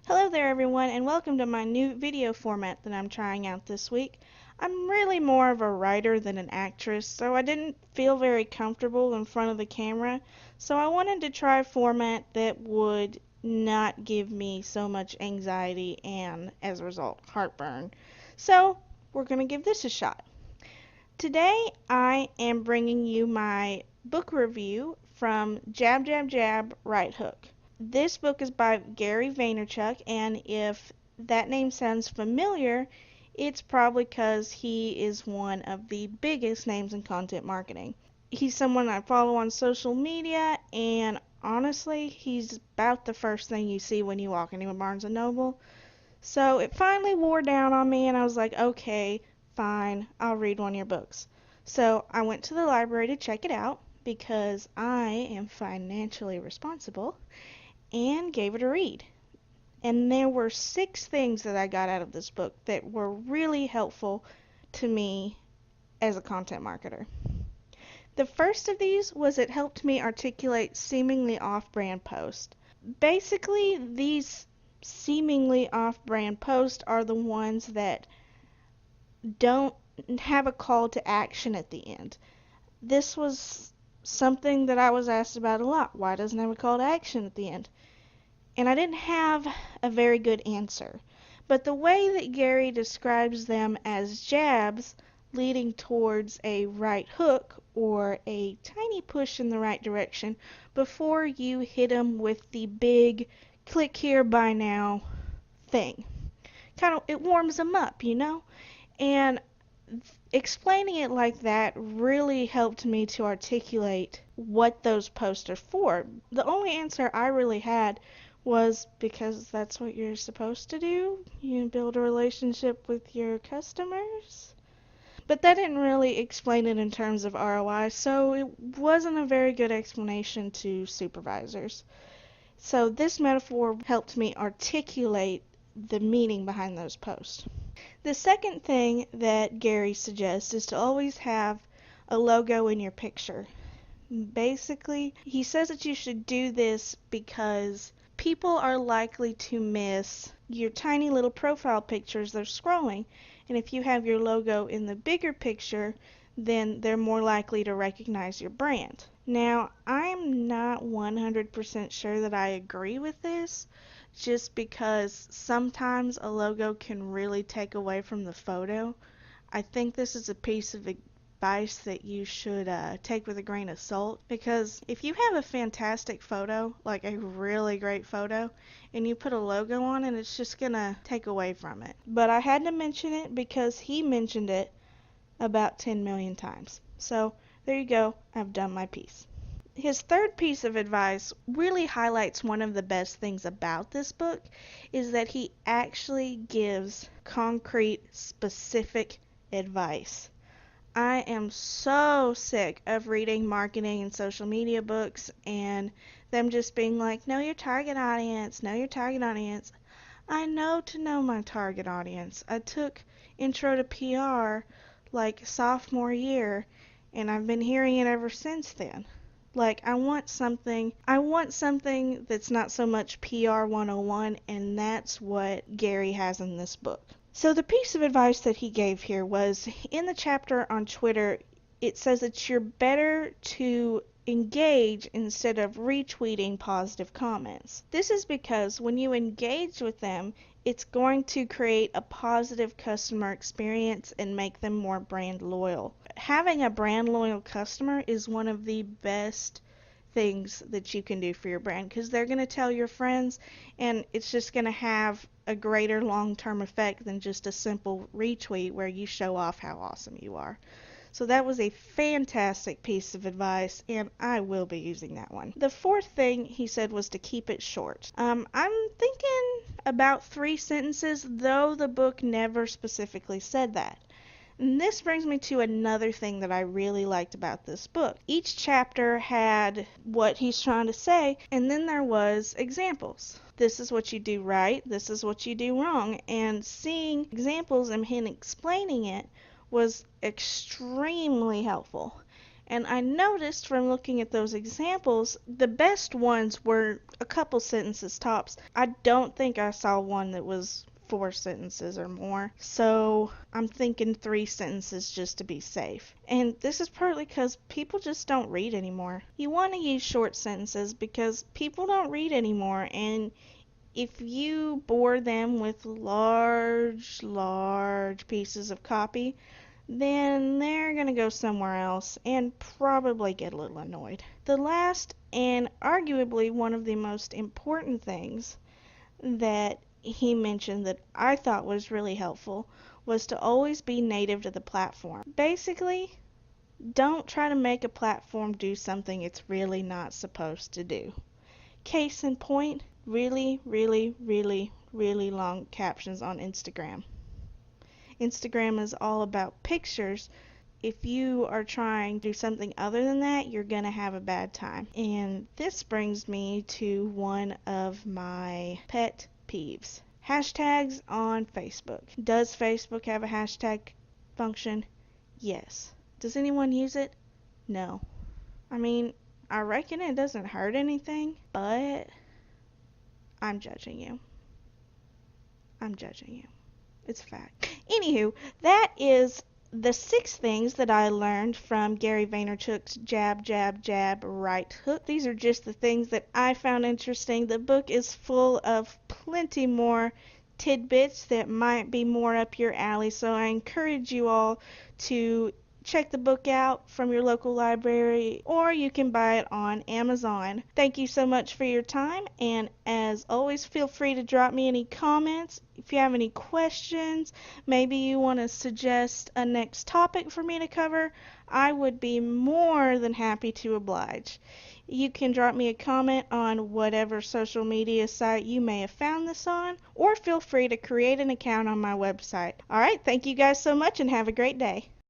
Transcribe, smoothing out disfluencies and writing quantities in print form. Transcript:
Hello there everyone, and welcome to my new video format that I'm trying out this week. I'm really more of a writer than an actress, so I didn't feel very comfortable in front of the camera, so I wanted to try a format that would not give me so much anxiety and, as a result, heartburn. So, we're going to give this a shot. Today I am bringing you my book review from Jab Jab Jab Right Hook. This book is by Gary Vaynerchuk, and if that name sounds familiar, it's probably because he is one of the biggest names in content marketing. He's someone I follow on social media, and honestly, he's about the first thing you see when you walk into a Barnes & Noble. So it finally wore down on me, and I was like, okay, fine, I'll read one of your books. So I went to the library to check it out because I am financially responsible and gave it a read. And there were 6 things that I got out of this book that were really helpful to me as a content marketer. The first of these was it helped me articulate seemingly off-brand posts. Basically, these seemingly off-brand posts are the ones that don't have a call to action at the end. This was something that I was asked about a lot. Why doesn't it have a call to action at the end? And I didn't have a very good answer. But the way that Gary describes them as jabs leading towards a right hook or a tiny push in the right direction before you hit them with the big click here, buy now thing. Kind of, it warms them up, you know? And explaining it like that really helped me to articulate what those posts are for. The only answer I really had was because that's what you're supposed to do. You build a relationship with your customers. But that didn't really explain it in terms of ROI, so it wasn't a very good explanation to supervisors. So this metaphor helped me articulate the meaning behind those posts. The second thing that Gary suggests is to always have a logo in your picture. Basically, he says that you should do this because people are likely to miss your tiny little profile pictures they're scrolling. And if you have your logo in the bigger picture, then they're more likely to recognize your brand. Now, I'm not 100% sure that I agree with this, just because sometimes a logo can really take away from the photo. I think this is a piece of advice that you should take with a grain of salt, because if you have a fantastic photo, like a really great photo, and you put a logo on it, it's just gonna take away from it. But I had to mention it because he mentioned it about 10 million times. So there you go, I've done my piece. His third piece of advice really highlights one of the best things about this book, is that he actually gives concrete, specific advice. I am so sick of reading marketing and social media books and them just being like, know your target audience, know your target audience. I know to know my target audience. I took Intro to PR like sophomore year, and I've been hearing it ever since then. Like, I want something that's not so much PR 101, and that's what Gary has in this book. So the piece of advice that he gave here was, in the chapter on Twitter, it says that you're better to engage instead of retweeting positive comments. This is because when you engage with them, it's going to create a positive customer experience and make them more brand loyal. Having a brand loyal customer is one of the best things that you can do for your brand, because they're going to tell your friends, and it's just going to have a greater long-term effect than just a simple retweet where you show off how awesome you are. So that was a fantastic piece of advice, and I will be using that one. The fourth thing he said was to keep it short. I'm thinking about 3 sentences, though the book never specifically said that. And this brings me to another thing that I really liked about this book. Each chapter had what he's trying to say, and then there was examples. This is what you do right, this is what you do wrong, and seeing examples and him explaining it was extremely helpful. And I noticed from looking at those examples, the best ones were a couple sentences tops. I don't think I saw one that was 4 sentences or more. So I'm thinking 3 sentences just to be safe. And this is partly because people just don't read anymore. You want to use short sentences because people don't read anymore, and if you bore them with large pieces of copy, then they're going to go somewhere else and probably get a little annoyed. The last and arguably one of the most important things that he mentioned that I thought was really helpful was to always be native to the platform. Basically, don't try to make a platform do something it's really not supposed to do. Case in point, really long captions on Instagram. Instagram is all about pictures. If you are trying to do something other than that, you're going to have a bad time. And this brings me to one of my pet peeves. Hashtags on Facebook. Does Facebook have a hashtag function? Yes. Does anyone use it? No. I mean, I reckon it doesn't hurt anything, but I'm judging you. I'm judging you. It's a fact. Anywho, that is the 6 things that I learned from Gary Vaynerchuk's jab, right hook. These are just the things that I found interesting. The book is full of plenty more tidbits that might be more up your alley, so I encourage you all to check the book out from your local library, or you can buy it on Amazon. Thank you so much for your time, and as always, feel free to drop me any comments. If you have any questions, maybe you want to suggest a next topic for me to cover, I would be more than happy to oblige. You can drop me a comment on whatever social media site you may have found this on, or feel free to create an account on my website. Alright, thank you guys so much and have a great day.